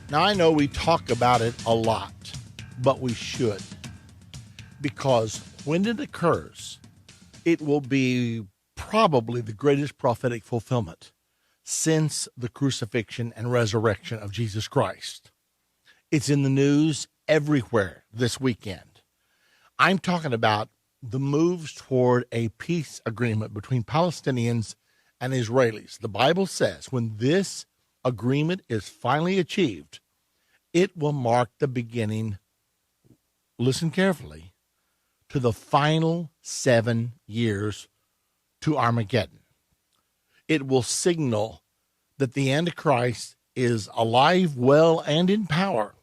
Now, I know we talk about it a lot, but we should, because when it occurs, it will be probably the greatest prophetic fulfillment since the crucifixion and resurrection of Jesus Christ. It's in the news everywhere this weekend. I'm talking about the moves toward a peace agreement between Palestinians and Israelis. The Bible says when this agreement is finally achieved, it will mark the beginning, listen carefully, to the final 7 years to Armageddon. It will signal that the Antichrist is alive, well, and in power,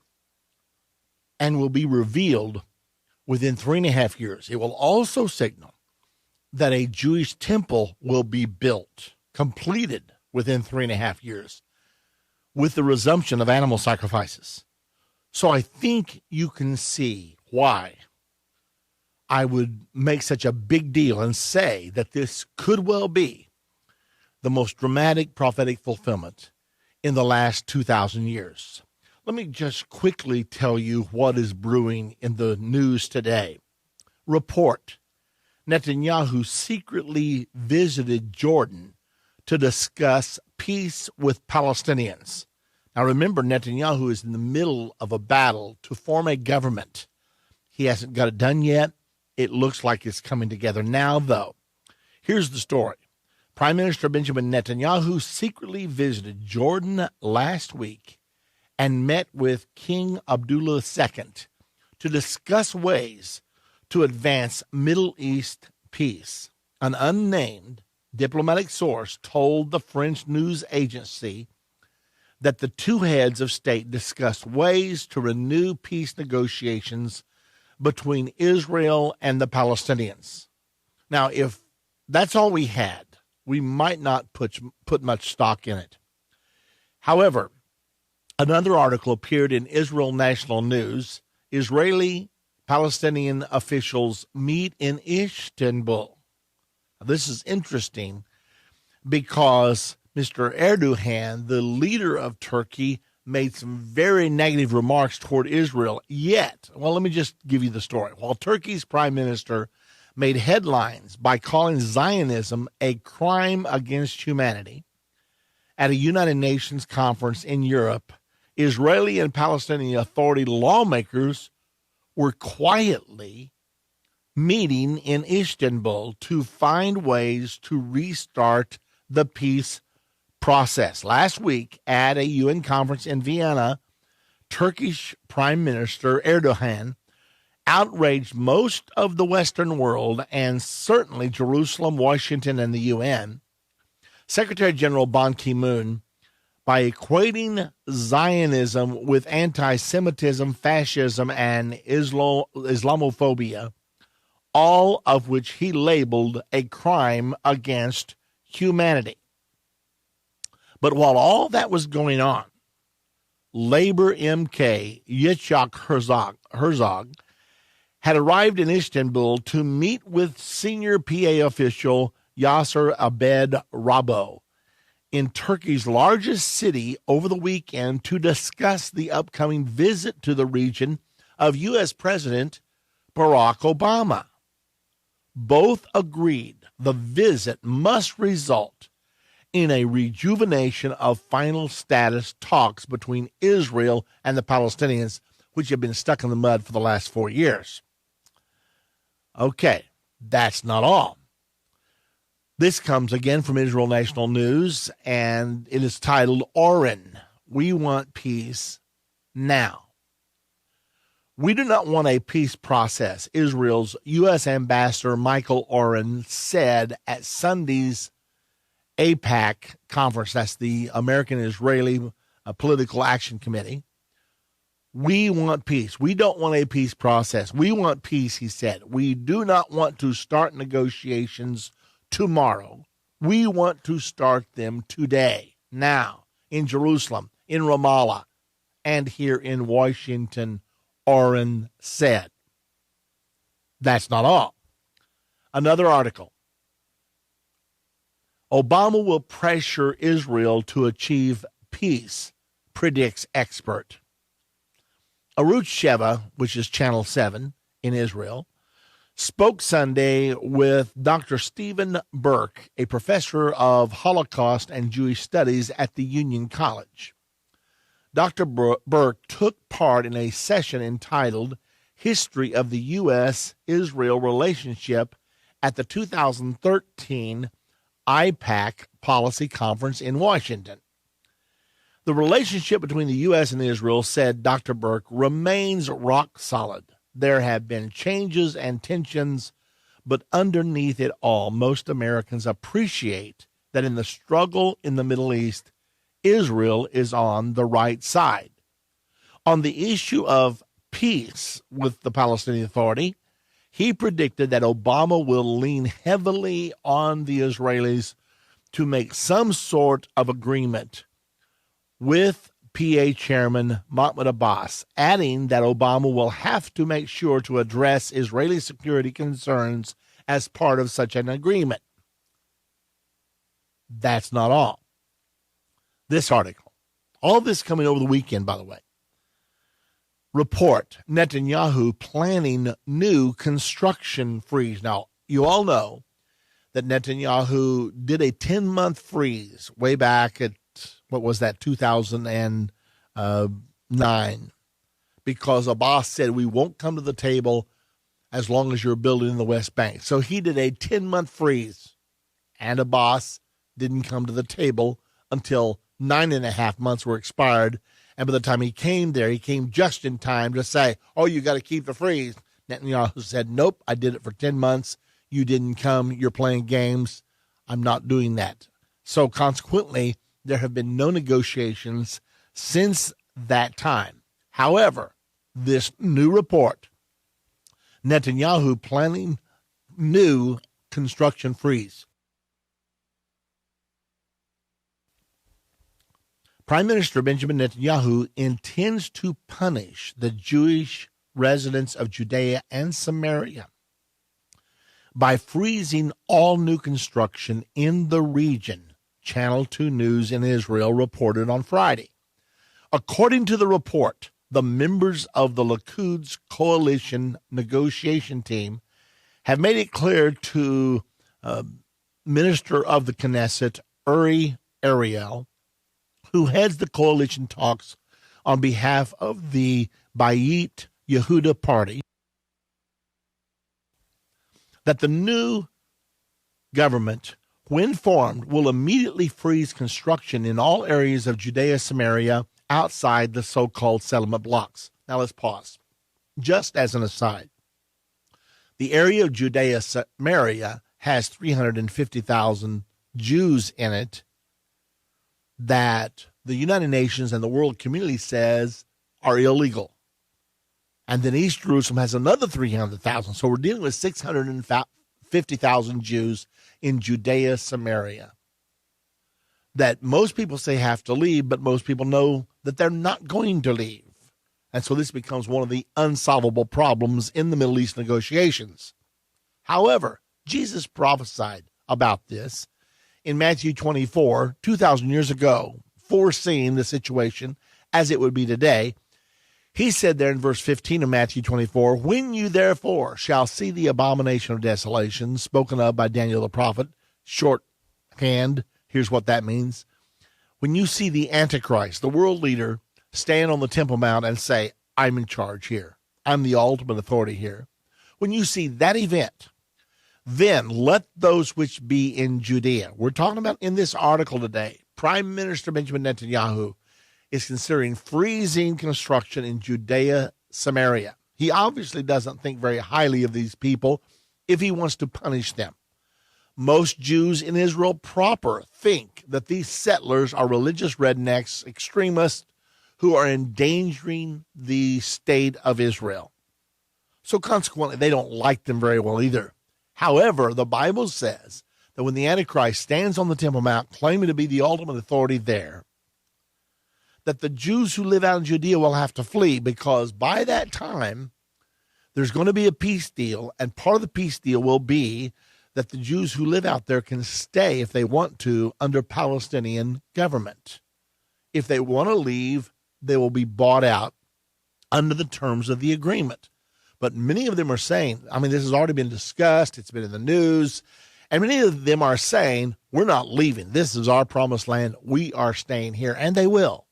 and will be revealed within 3.5 years. It will also signal that a Jewish temple will be built, completed within 3.5 years, with the resumption of animal sacrifices. So I think you can see why I would make such a big deal and say that this could well be the most dramatic prophetic fulfillment in the last 2,000 years. Let me just quickly tell you what is brewing in the news today. Report: Netanyahu secretly visited Jordan to discuss peace with Palestinians. Now remember, Netanyahu is in the middle of a battle to form a government. He hasn't got it done yet. It looks like it's coming together now, though. Here's the story. Prime Minister Benjamin Netanyahu secretly visited Jordan last week and met with King Abdullah II to discuss ways to advance Middle East peace. An unnamed diplomatic source told the French news agency that the two heads of state discussed ways to renew peace negotiations between Israel and the Palestinians. Now, if that's all we had, we might not put much stock in it. However, another article appeared in Israel National News. Israeli-Palestinian officials meet in Istanbul. This is interesting because Mr. Erdogan, the leader of Turkey, made some very negative remarks toward Israel. Yet, well, let me just give you the story. While Turkey's prime minister made headlines by calling Zionism a crime against humanity at a United Nations conference in Europe, Israeli and Palestinian Authority lawmakers were quietly meeting in Istanbul to find ways to restart the peace process. Last week at a UN conference in Vienna, Turkish Prime Minister Erdogan outraged most of the Western world and certainly Jerusalem, Washington, and the UN. Secretary General Ban Ki-moon by equating Zionism with anti-Semitism, fascism, and Islamophobia, all of which he labeled a crime against humanity. But while all that was going on, Labor MK Yitzhak Herzog had arrived in Istanbul to meet with senior PA official Yasser Abed Rabo in Turkey's largest city over the weekend to discuss the upcoming visit to the region of U.S. President Barack Obama. Both agreed the visit must result in a rejuvenation of final status talks between Israel and the Palestinians, which have been stuck in the mud for the last 4 years. Okay, that's not all. This comes again from Israel National News, and it is titled, Oren, We Want Peace Now. We do not want a peace process, Israel's U.S. Ambassador Michael Oren said at Sunday's AIPAC conference. That's the American Israeli Political Action Committee. We want peace. We don't want a peace process. We want peace, he said. We do not want to start negotiations tomorrow. We want to start them today, now, in Jerusalem, in Ramallah, and here in Washington, Oren said. That's not all. Another article. Obama will pressure Israel to achieve peace, predicts expert. Arutz Sheva, which is Channel 7 in Israel, spoke Sunday with Dr. Stephen Burke, a professor of Holocaust and Jewish studies at the Union College. Dr. Burke took part in a session entitled History of the U.S.-Israel Relationship at the 2013 IPAC Policy Conference in Washington. The relationship between the U.S. and Israel, said Dr. Burke, remains rock solid. There have been changes and tensions, but underneath it all, most Americans appreciate that in the struggle in the Middle East, Israel is on the right side. On the issue of peace with the Palestinian Authority, he predicted that Obama will lean heavily on the Israelis to make some sort of agreement with PA Chairman Mahmoud Abbas, adding that Obama will have to make sure to address Israeli security concerns as part of such an agreement. That's not all. This article, all this coming over the weekend, by the way. Report, Netanyahu planning new construction freeze. Now, you all know that Netanyahu did a 10-month freeze way back at, 2009, because Abbas said we won't come to the table as long as you're building in the West Bank. So he did a 10-month freeze, and Abbas didn't come to the table until 9.5 months were expired. And by the time he came there, he came just in time to say, oh, you got to keep the freeze. Netanyahu said, nope, I did it for 10 months. You didn't come. You're playing games. I'm not doing that. So consequently, there have been no negotiations since that time. However, this new report, Netanyahu planning new construction freeze. Prime Minister Benjamin Netanyahu intends to punish the Jewish residents of Judea and Samaria by freezing all new construction in the region, Channel 2 News in Israel reported on Friday. According to the report, the members of the Likud's coalition negotiation team have made it clear to Minister of the Knesset, Uri Ariel, who heads the coalition talks on behalf of the Bayit Yehuda party, that the new government, when formed, will immediately freeze construction in all areas of Judea, Samaria, outside the so-called settlement blocks. Now let's pause. Just as an aside, the area of Judea, Samaria has 350,000 Jews in it that the United Nations and the world community says are illegal. And then East Jerusalem has another 300,000. So we're dealing with 650,000 Jews in Judea, Samaria, that most people say have to leave, but most people know that they're not going to leave. And so this becomes one of the unsolvable problems in the Middle East negotiations. However, Jesus prophesied about this in Matthew 24, 2,000 years ago, foreseeing the situation as it would be today. He said there in verse 15 of Matthew 24, when you therefore shall see the abomination of desolation spoken of by Daniel the prophet, shorthand, here's what that means. When you see the Antichrist, the world leader, stand on the Temple Mount and say, I'm in charge here. I'm the ultimate authority here. When you see that event, then let those which be in Judea. We're talking about in this article today, Prime Minister Benjamin Netanyahu is considering freezing construction in Judea, Samaria. He obviously doesn't think very highly of these people if he wants to punish them. Most Jews in Israel proper think that these settlers are religious rednecks, extremists who are endangering the state of Israel. So consequently, they don't like them very well either. However, the Bible says that when the Antichrist stands on the Temple Mount claiming to be the ultimate authority there, that the Jews who live out in Judea will have to flee, because by that time, there's going to be a peace deal, and part of the peace deal will be that the Jews who live out there can stay, if they want to, under Palestinian government. If they want to leave, they will be bought out under the terms of the agreement. But many of them are saying, this has already been discussed, it's been in the news, and many of them are saying, we're not leaving. This is our promised land. We are staying here, and they will.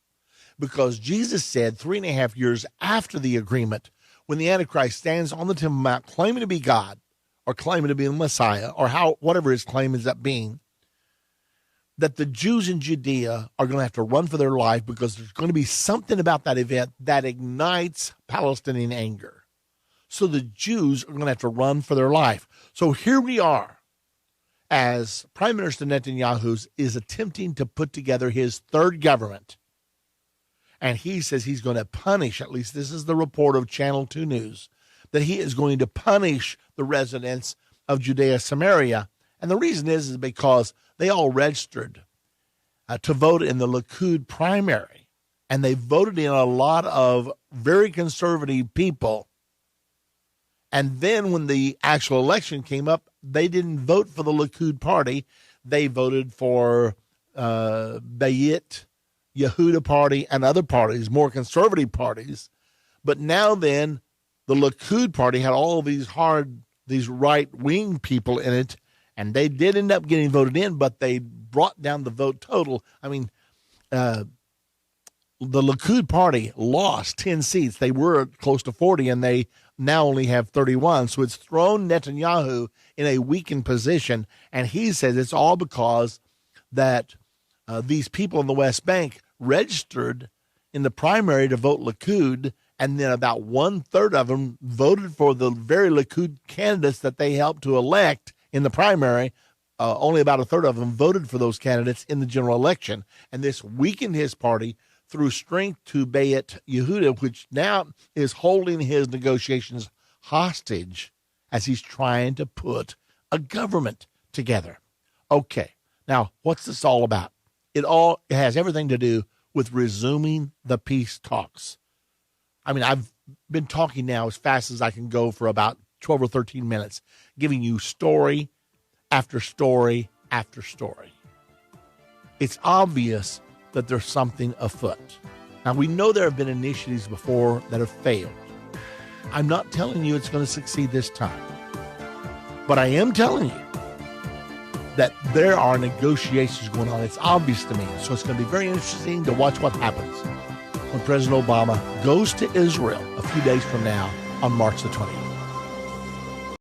Because Jesus said 3.5 years after the agreement, when the Antichrist stands on the Temple Mount claiming to be God or claiming to be the Messiah or whatever his claim ends up being, that the Jews in Judea are going to have to run for their life because there's going to be something about that event that ignites Palestinian anger. So the Jews are going to have to run for their life. So here we are as Prime Minister Netanyahu is attempting to put together his third government. And he says he's going to punish, at least this is the report of Channel 2 News, that he is going to punish the residents of Judea, Samaria. And the reason is because they all registered to vote in the Likud primary. And they voted in a lot of very conservative people. And then when the actual election came up, they didn't vote for the Likud party. They voted for Bayit Yehuda party and other parties, more conservative parties. But now then, the Likud party had all these right-wing people in it, and they did end up getting voted in, but they brought down the vote total. The Likud party lost 10 seats. They were close to 40, and they now only have 31. So it's thrown Netanyahu in a weakened position, and he says it's all because that these people in the West Bank registered in the primary to vote Likud, and then about 1/3 of them voted for the very Likud candidates that they helped to elect in the primary. Only about 1/3 of them voted for those candidates in the general election, and this weakened his party through strength to Bayit Yehuda, which now is holding his negotiations hostage as he's trying to put a government together. Okay, now what's this all about? It has everything to do with resuming the peace talks. I've been talking now as fast as I can go for about 12 or 13 minutes, giving you story after story after story. It's obvious that there's something afoot. Now, we know there have been initiatives before that have failed. I'm not telling you it's going to succeed this time, but I am telling you that there are negotiations going on. It's obvious to me. So it's going to be very interesting to watch what happens when President Obama goes to Israel a few days from now on March the 20th.